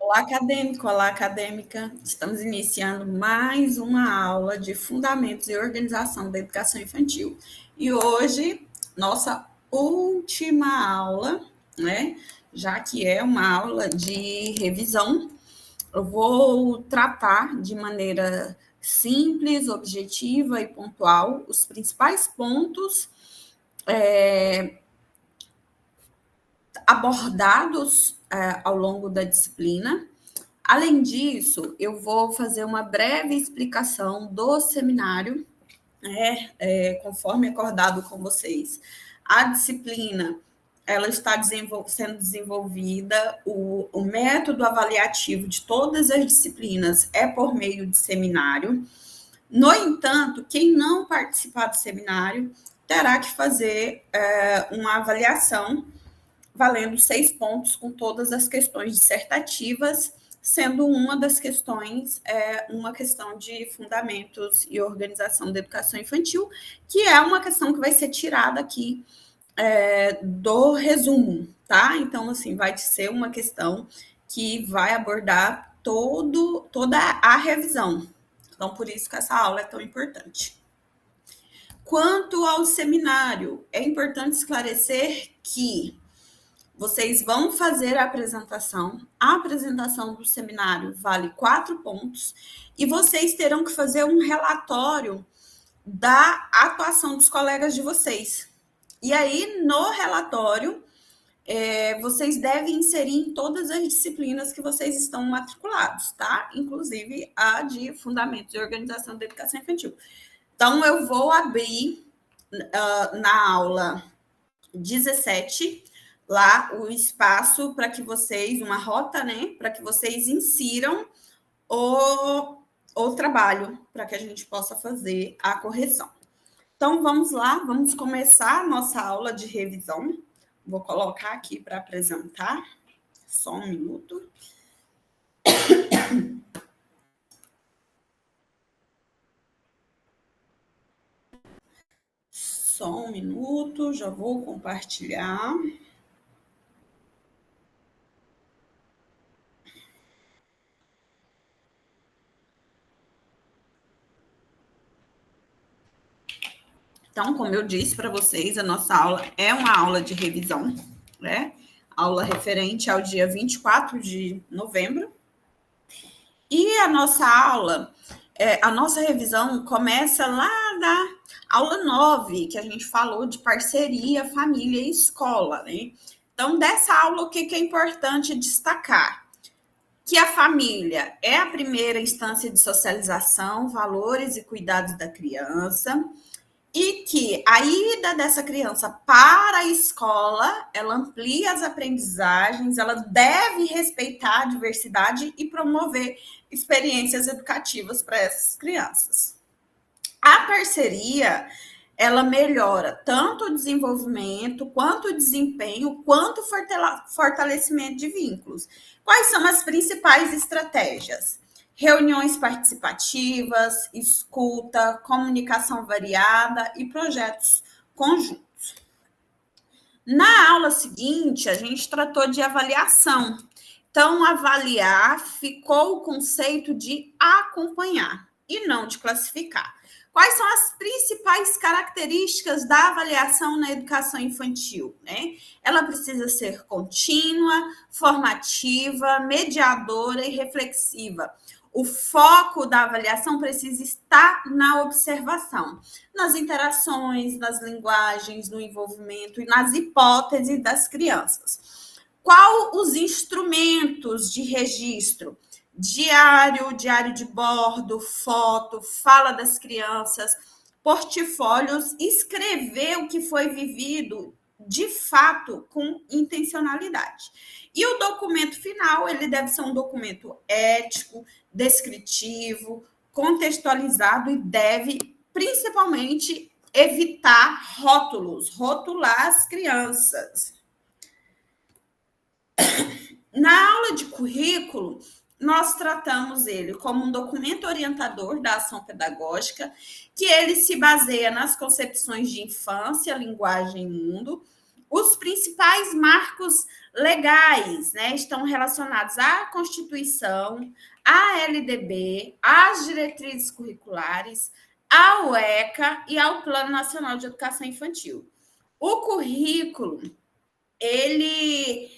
Olá, acadêmico, olá, acadêmica. Estamos iniciando mais uma aula de Fundamentos e Organização da Educação Infantil. E hoje, nossa última aula, né? Já que é uma aula de revisão, eu vou tratar de maneira simples, objetiva e pontual os principais pontos abordados ao longo da disciplina. Além disso, eu vou fazer uma breve explicação do seminário, conforme acordado com vocês. A disciplina ela está sendo desenvolvida, o método avaliativo de todas as disciplinas é por meio de seminário. No entanto, quem não participar do seminário terá que fazer uma avaliação valendo 6 pontos com todas as questões dissertativas, sendo uma das questões uma questão de fundamentos e organização da educação infantil, que é uma questão que vai ser tirada aqui do resumo, tá? Então, assim, vai ser uma questão que vai abordar toda a revisão. Então, por isso que essa aula é tão importante. Quanto ao seminário, é importante esclarecer que vocês vão fazer a apresentação do seminário vale 4 pontos, e vocês terão que fazer um relatório da atuação dos colegas de vocês. E aí, no relatório, vocês devem inserir em todas as disciplinas que vocês estão matriculados, tá? Inclusive a de Fundamentos e Organização da Educação Infantil. Então, eu vou abrir na aula 17 lá o espaço para que vocês, uma rota, né, para que vocês insiram o trabalho, para que a gente possa fazer a correção. Então, vamos lá, vamos começar a nossa aula de revisão. Vou colocar aqui para apresentar, só um minuto. Só um minuto, já vou compartilhar. Então, como eu disse para vocês, a nossa aula é uma aula de revisão, né? Aula referente ao dia 24 de novembro. E a nossa aula, a nossa revisão começa lá da aula 9, que a gente falou de parceria, família e escola, né? Então, dessa aula, o que é importante destacar? Que a família é a primeira instância de socialização, valores e cuidados da criança, e que a ida dessa criança para a escola, ela amplia as aprendizagens, ela deve respeitar a diversidade e promover experiências educativas para essas crianças. A parceria, ela melhora tanto o desenvolvimento, quanto o desempenho, quanto o fortalecimento de vínculos. Quais são as principais estratégias? Reuniões participativas, escuta, comunicação variada e projetos conjuntos. Na aula seguinte, a gente tratou de avaliação. Então, avaliar ficou o conceito de acompanhar e não de classificar. Quais são as principais características da avaliação na educação infantil, né? Ela precisa ser contínua, formativa, mediadora e reflexiva. O foco da avaliação precisa estar na observação, nas interações, nas linguagens, no envolvimento e nas hipóteses das crianças. Qual os instrumentos de registro? Diário, diário de bordo, foto, fala das crianças, portfólios, escrever o que foi vivido de fato com intencionalidade. E o documento final, ele deve ser um documento ético, descritivo, contextualizado e deve, principalmente, evitar rótulos, rotular as crianças. Na aula de currículo, nós tratamos ele como um documento orientador da ação pedagógica, que ele se baseia nas concepções de infância, linguagem e mundo, Os principais marcos legais, né, estão relacionados à Constituição, à LDB, às diretrizes curriculares, ao ECA e ao Plano Nacional de Educação Infantil. O currículo, ele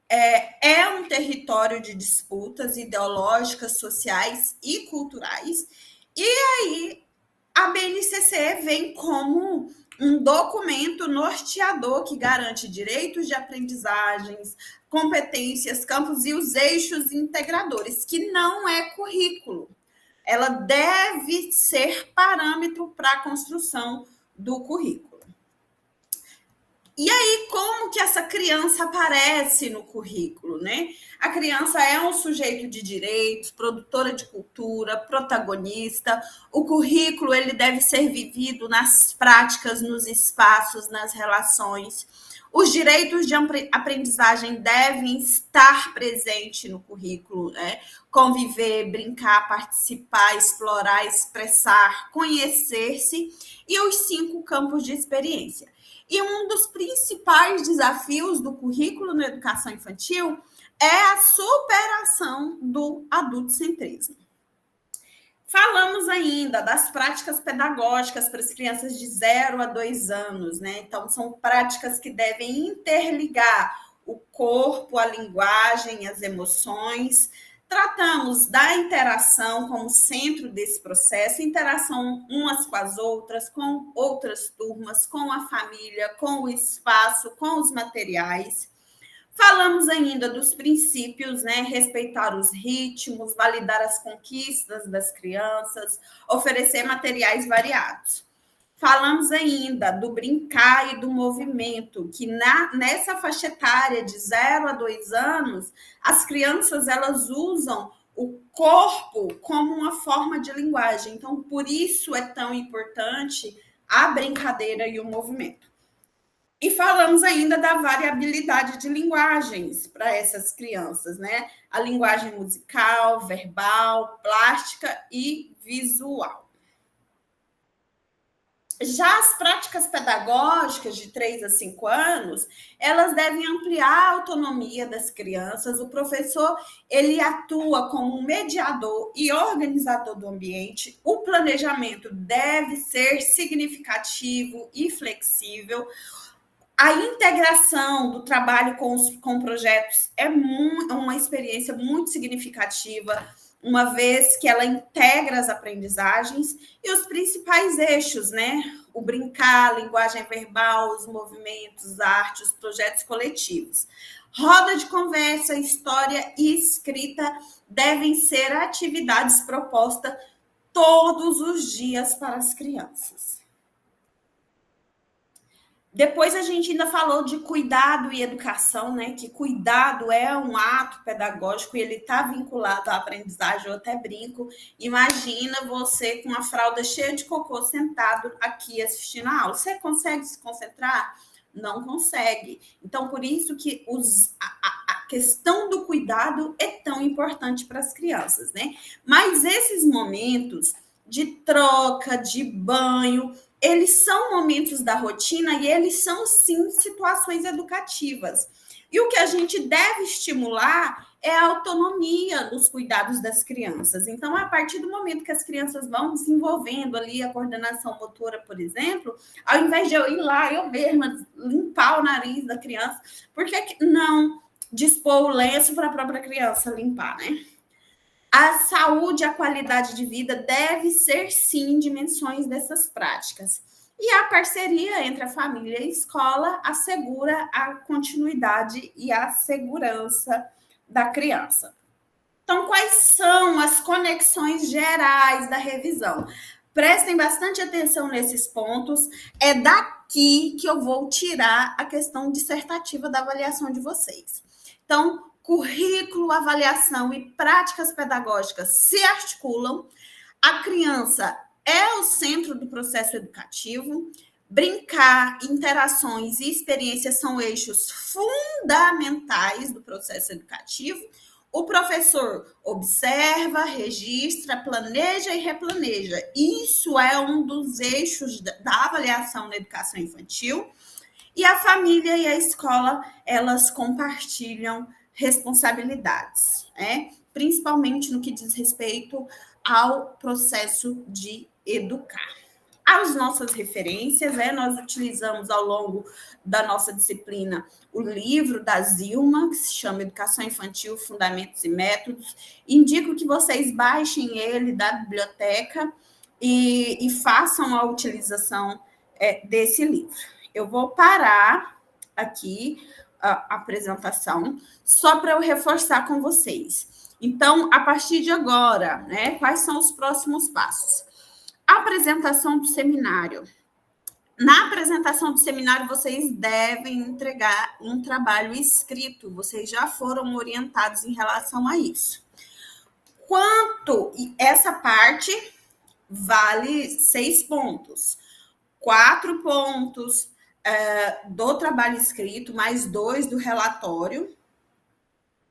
é um território de disputas ideológicas, sociais e culturais, e aí a BNCC vem como um documento norteador que garante direitos de aprendizagens, competências, campos e os eixos integradores, que não é currículo. Ela deve ser parâmetro para a construção do currículo. E aí, como que essa criança aparece no currículo, né? A criança é um sujeito de direitos, produtora de cultura, protagonista. O currículo, ele deve ser vivido nas práticas, nos espaços, nas relações. Os direitos de aprendizagem devem estar presentes no currículo, né? Conviver, brincar, participar, explorar, expressar, conhecer-se e os 5 campos de experiência. E um dos principais desafios do currículo na educação infantil é a superação do adultocentrismo. Falamos ainda das práticas pedagógicas para as crianças de 0 a 2 anos, né? Então, são práticas que devem interligar o corpo, a linguagem, as emoções. Tratamos da interação como centro desse processo, interação umas com as outras, com outras turmas, com a família, com o espaço, com os materiais. Falamos ainda dos princípios, né? Respeitar os ritmos, validar as conquistas das crianças, oferecer materiais variados. Falamos ainda do brincar e do movimento, que nessa faixa etária de 0 a 2 anos, as crianças elas usam o corpo como uma forma de linguagem. Então, por isso é tão importante a brincadeira e o movimento. E falamos ainda da variabilidade de linguagens para essas crianças, né? A linguagem musical, verbal, plástica e visual. Já as práticas pedagógicas de 3 a 5 anos, elas devem ampliar a autonomia das crianças. O professor, ele atua como um mediador e organizador do ambiente. O planejamento deve ser significativo e flexível. A integração do trabalho com projetos é uma experiência muito significativa, uma vez que ela integra as aprendizagens e os principais eixos, né? O brincar, a linguagem verbal, os movimentos, arte, os projetos coletivos. Roda de conversa, história e escrita devem ser atividades propostas todos os dias para as crianças. Depois a gente ainda falou de cuidado e educação, né? Que cuidado é um ato pedagógico e ele está vinculado à aprendizagem. Eu até brinco. Imagina você com uma fralda cheia de cocô sentado aqui assistindo a aula. Você consegue se concentrar? Não consegue. Então, por isso que a questão do cuidado é tão importante para as crianças, né? Mas esses momentos de troca, de banho, eles são momentos da rotina e eles são, sim, situações educativas. E o que a gente deve estimular é a autonomia dos cuidados das crianças. Então, a partir do momento que as crianças vão desenvolvendo ali a coordenação motora, por exemplo, ao invés de eu ir lá, eu mesma limpar o nariz da criança, por que não dispor o lenço para a própria criança limpar, né? A saúde e a qualidade de vida deve ser, sim, dimensões dessas práticas. E a parceria entre a família e a escola assegura a continuidade e a segurança da criança. Então, quais são as conexões gerais da revisão? Prestem bastante atenção nesses pontos. É daqui que eu vou tirar a questão dissertativa da avaliação de vocês. Então, currículo, avaliação e práticas pedagógicas se articulam. A criança é o centro do processo educativo. Brincar, interações e experiências são eixos fundamentais do processo educativo. O professor observa, registra, planeja e replaneja. Isso é um dos eixos da avaliação na educação infantil. E a família e a escola, elas compartilham responsabilidades, né? Principalmente no que diz respeito ao processo de educar. As nossas referências, nós utilizamos ao longo da nossa disciplina o livro da Zilma, que se chama Educação Infantil, Fundamentos e Métodos. Indico que vocês baixem ele da biblioteca e façam a utilização desse livro. Eu vou parar aqui a apresentação só para eu reforçar com vocês. Então, a partir de agora, né, quais são os próximos passos? A apresentação do seminário. Na apresentação do seminário, vocês devem entregar um trabalho escrito. Vocês já foram orientados em relação a isso. Essa parte vale 6 pontos. 4 pontos do trabalho escrito, mais 2 do relatório.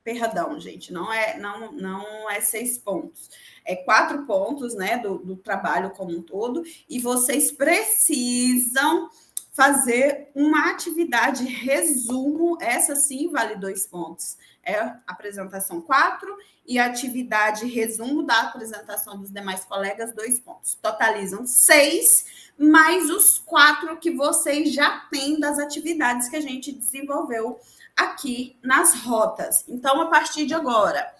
Perdão, gente, não é 6 pontos. É 4 pontos, né, do trabalho como um todo, e vocês precisam fazer uma atividade resumo, essa sim vale 2 pontos. É a apresentação 4 e a atividade resumo da apresentação dos demais colegas, 2 pontos. Totalizam 6, mais os 4 que vocês já têm das atividades que a gente desenvolveu aqui nas rotas. Então, a partir de agora,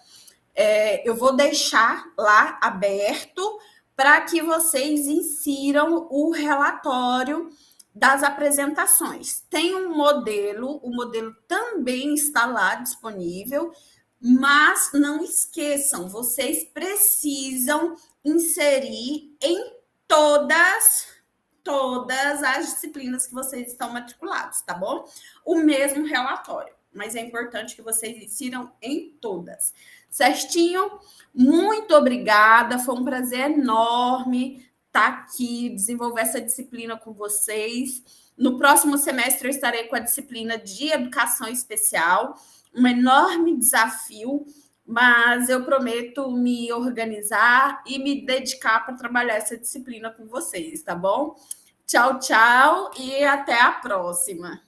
eu vou deixar lá aberto para que vocês insiram o relatório das apresentações. Tem um modelo, o modelo também está lá disponível, mas não esqueçam, vocês precisam inserir em todas as disciplinas que vocês estão matriculados, tá bom? O mesmo relatório, mas é importante que vocês insiram em todas. Certinho? Muito obrigada, foi um prazer enorme estar aqui, desenvolver essa disciplina com vocês. No próximo semestre eu estarei com a disciplina de educação especial, um enorme desafio, mas eu prometo me organizar e me dedicar para trabalhar essa disciplina com vocês, tá bom? Tchau, tchau e até a próxima.